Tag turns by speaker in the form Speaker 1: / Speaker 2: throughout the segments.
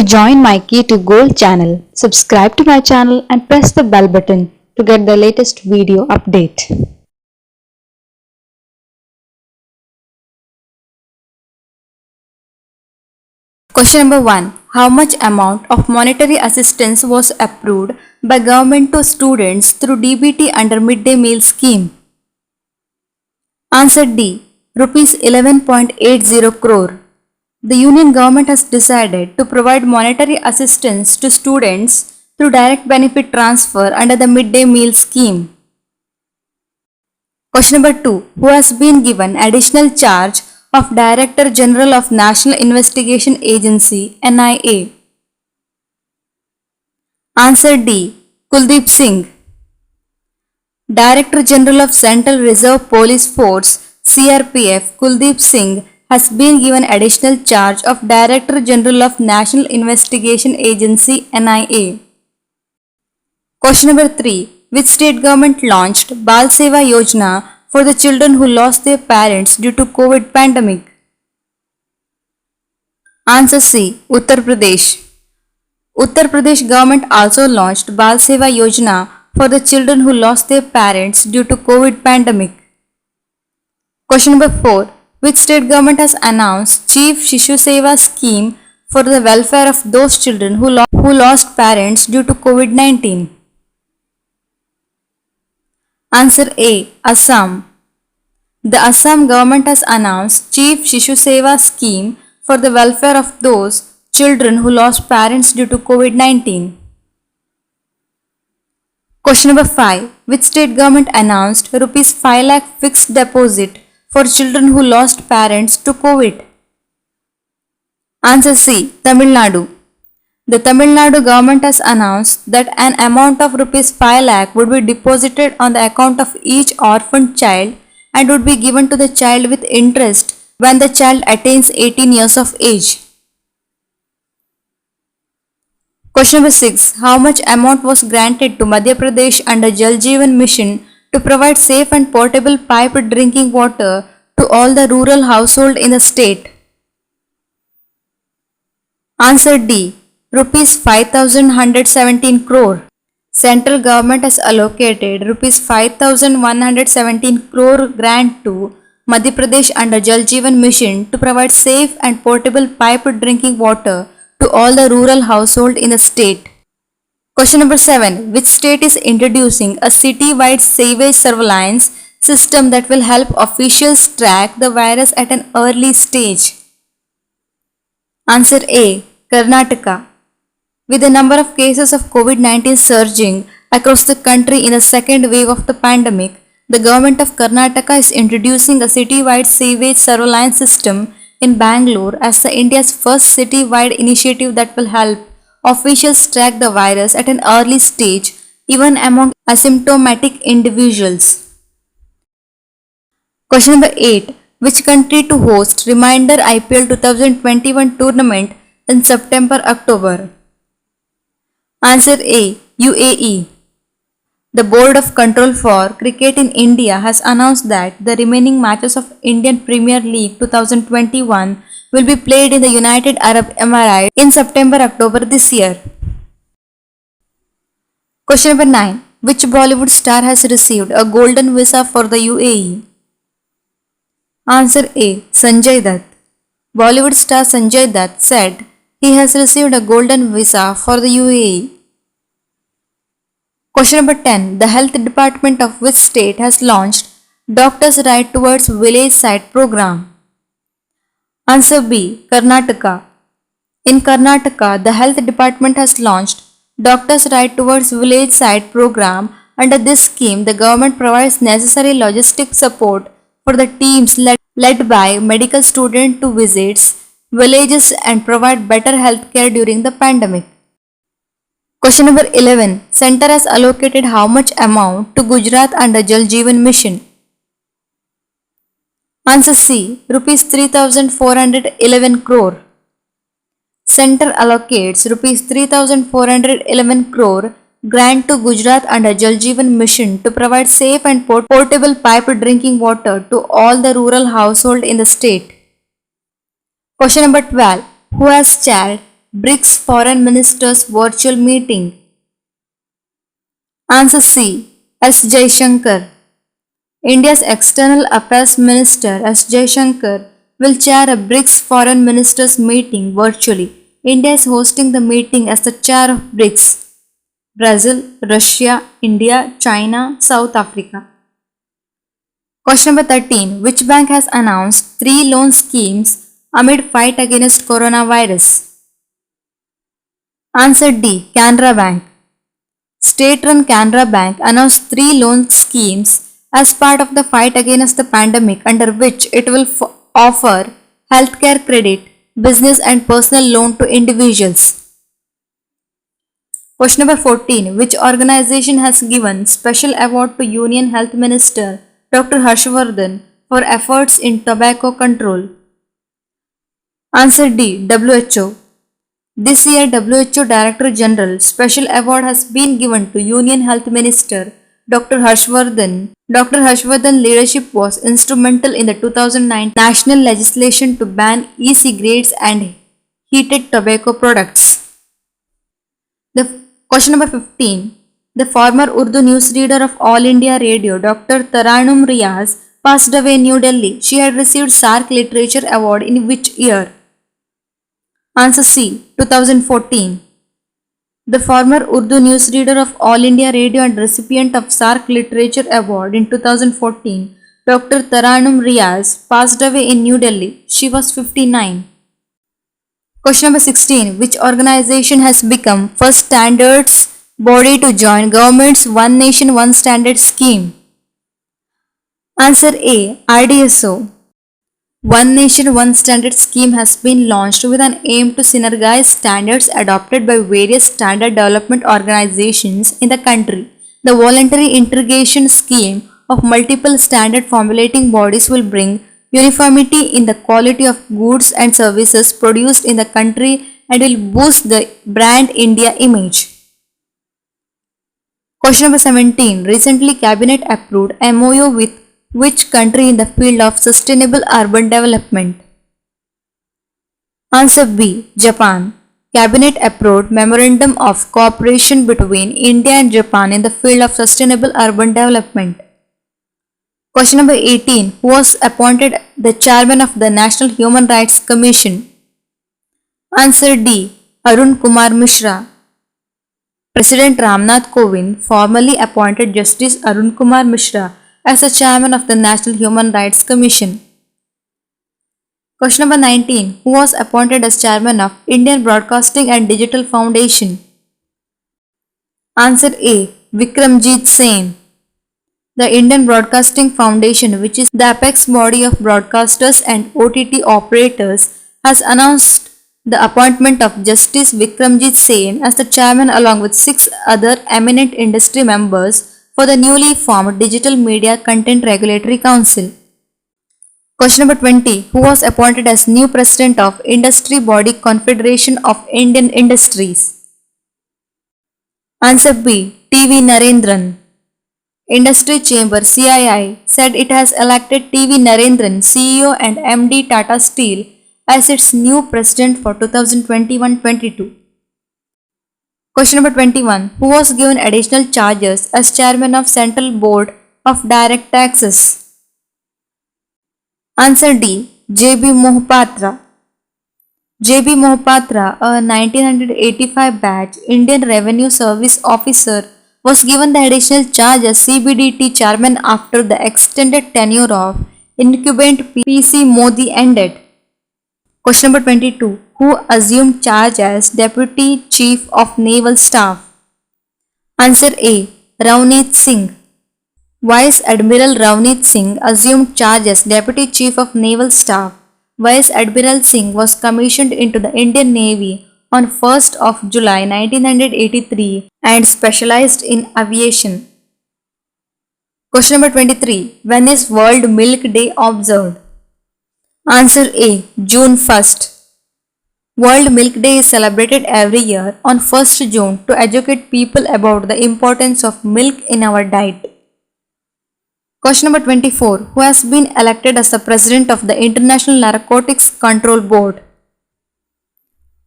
Speaker 1: join my Key to Gold channel. Subscribe to my channel and press the bell button to get the latest video update.
Speaker 2: Question number 1. How much amount of monetary assistance was approved by government to students through DBT under midday meal scheme? Answer D. Rupees 11.80 crore. The Union government has decided to provide monetary assistance to students through direct benefit transfer under the midday meal scheme. Question number 2. Who has been given additional charge of Director General of National Investigation Agency NIA? Answer D. Kuldeep Singh. Director General of Central Reserve Police Force CRPF Kuldeep Singh has been given additional charge of Director General of National Investigation Agency NIA. Question number 3. Which state government launched Bal Seva Yojana for the children who lost their parents due to COVID pandemic? Answer C. Uttar Pradesh. Uttar Pradesh government also launched Bal Seva Yojana for the children who lost their parents due to COVID pandemic. Question number 4. Which state government has announced Chief Shishu Seva scheme for the welfare of those children who lost parents due to COVID-19? Answer A. Assam. The Assam government has announced Chief Shishu Seva scheme for the welfare of those children who lost parents due to COVID-19. Question number 5. Which state government announced Rs 5 lakh fixed deposit for children who lost parents to COVID? Answer C. Tamil Nadu. The Tamil Nadu government has announced that an amount of Rs 5 lakh would be deposited on the account of each orphaned child and would be given to the child with interest when the child attains 18 years of age. Question number 6. How much amount was granted to Madhya Pradesh under Jal Jeevan Mission to provide safe and portable piped drinking water to all the rural households in the state? Answer D. Rupees 5,117 crore. Central government has allocated Rupees 5,117 crore grant to Madhya Pradesh under Jal Jeevan Mission to provide safe and portable piped drinking water to all the rural households in the state. Question number 7. Which state is introducing a city-wide sewage surveillance system that will help officials track the virus at an early stage? Answer A. Karnataka. With the number of cases of COVID-19 surging across the country in the second wave of the pandemic, the government of Karnataka is introducing a city-wide sewage surveillance system in Bangalore as the India's first city-wide initiative that will help officials track the virus at an early stage, even among asymptomatic individuals. Question number 8. Which country to host Reminder IPL 2021 tournament in September-October? Answer A. UAE. The Board of Control for Cricket in India has announced that the remaining matches of Indian Premier League 2021 will be played in the United Arab Emirates in September-October this year. Question number 9. Which Bollywood star has received a golden visa for the UAE? Answer A. Sanjay Dutt. Bollywood star Sanjay Dutt said he has received a golden visa for the UAE. Question number 10. The Health Department of which state has launched Doctors' Right Towards Village Site program? Answer B. Karnataka. In Karnataka, the Health Department has launched Doctors' Right Towards Village Site program. Under this scheme, the government provides necessary logistic support for the teams led by medical students to visit villages and provide better health care during the pandemic. Question number 11. Center has allocated how much amount to Gujarat under Jal Jeevan Mission? Answer C. Rupees 3,411 crore. Center allocates Rs 3,411 crore grant to Gujarat under Jal Jeevan Mission to provide safe and portable piped drinking water to all the rural households in the state. Question number 12. Who has chaired BRICS Foreign Ministers Virtual Meeting? Answer C. S. Jaishankar. India's External Affairs Minister S. Jaishankar will chair a BRICS Foreign Ministers meeting virtually. India is hosting the meeting as the chair of BRICS. Brazil, Russia, India, China, South Africa. Question number 13. Which bank has announced 3 loan schemes amid fight against coronavirus? Answer D. Canara Bank. State-run Canara Bank announced 3 loan schemes as part of the fight against the pandemic, under which it will offer healthcare credit, business and personal loan to individuals. Question number 14. Which organization has given special award to Union Health Minister Dr. Harshvardhan for efforts in tobacco control? Answer D. WHO. This year, WHO Director General Special Award has been given to Union Health Minister Dr. Harshvardhan. Dr. Harshvardhan's leadership was instrumental in the 2009 national legislation to ban e-cigarettes and heated tobacco products. Question number 15. The former Urdu newsreader of All India Radio, Dr. Taranum Riaz, passed away in New Delhi. She had received SARC Literature Award in which year? Answer C. 2014. The former Urdu newsreader of All India Radio and recipient of SARC Literature Award in 2014, Dr. Taranum Riaz, passed away in New Delhi. She was 59. Question number 16. Which organization has become first standards body to join government's One Nation One Standard scheme? Answer A. RDSO. One Nation One Standard scheme has been launched with an aim to synergize standards adopted by various standard development organizations in the country. The voluntary integration scheme of multiple standard formulating bodies will bring uniformity in the quality of goods and services produced in the country and will boost the brand India image. Question number 17. Recently, Cabinet approved MOU with which country in the field of sustainable urban development? Answer B. Japan. Cabinet approved Memorandum of Cooperation between India and Japan in the field of sustainable urban development. Question number 18. Who was appointed the chairman of the National Human Rights Commission? Answer D. Arun Kumar Mishra. President Ramnath Kovind formally appointed Justice Arun Kumar Mishra as the chairman of the National Human Rights Commission. Question number 19. Who was appointed as chairman of Indian Broadcasting and Digital Foundation? Answer A. Vikramjit Sen. The Indian Broadcasting Foundation, which is the apex body of broadcasters and OTT operators, has announced the appointment of Justice Vikramjit Sen as the chairman along with 6 other eminent industry members for the newly formed Digital Media Content Regulatory Council. Question number 20. Who was appointed as new president of Industry Body Confederation of Indian Industries? Answer B. T.V. Narendran. Industry Chamber CII said it has elected T.V. Narendran, CEO and MD Tata Steel, as its new president for 2021-22. Question number 21. Who was given additional charges as chairman of Central Board of Direct Taxes? Answer D. J.B. Mohapatra. J.B. Mohapatra, a 1985 batch Indian Revenue Service officer, was given the additional charge as CBDT chairman after the extended tenure of incumbent PC Modi ended. Question number 22. Who assumed charge as Deputy Chief of Naval Staff? Answer A. Ravneet Singh. Vice Admiral Ravneet Singh assumed charge as Deputy Chief of Naval Staff. Vice Admiral Singh was commissioned into the Indian Navy on 1st of July 1983 and specialized in aviation. Question number 23. When is World Milk Day observed? Answer A. June 1st. World Milk Day is celebrated every year on 1st June to educate people about the importance of milk in our diet. Question number 24. Who has been elected as the President of the International Narcotics Control Board?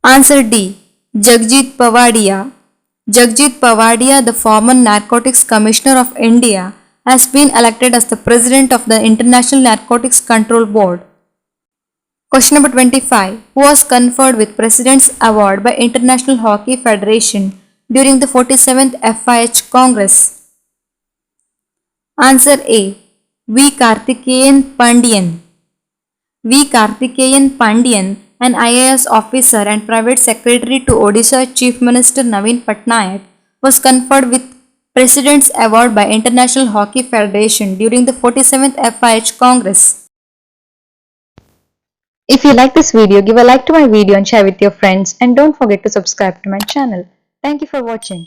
Speaker 2: Answer D. Jagjit Pavadia. Jagjit Pavadia, the former Narcotics Commissioner of India, has been elected as the President of the International Narcotics Control Board. Question number 25. Who was conferred with President's Award by International Hockey Federation during the 47th FIH Congress? Answer A. V. Karthikeyan Pandian. V. Karthikeyan Pandian, an IAS officer and private secretary to Odisha Chief Minister Naveen Patnaik, was conferred with President's Award by International Hockey Federation during the 47th FIH Congress.
Speaker 1: If you like this video, give a like to my video and share with your friends, and don't forget to subscribe to my channel. Thank you for watching.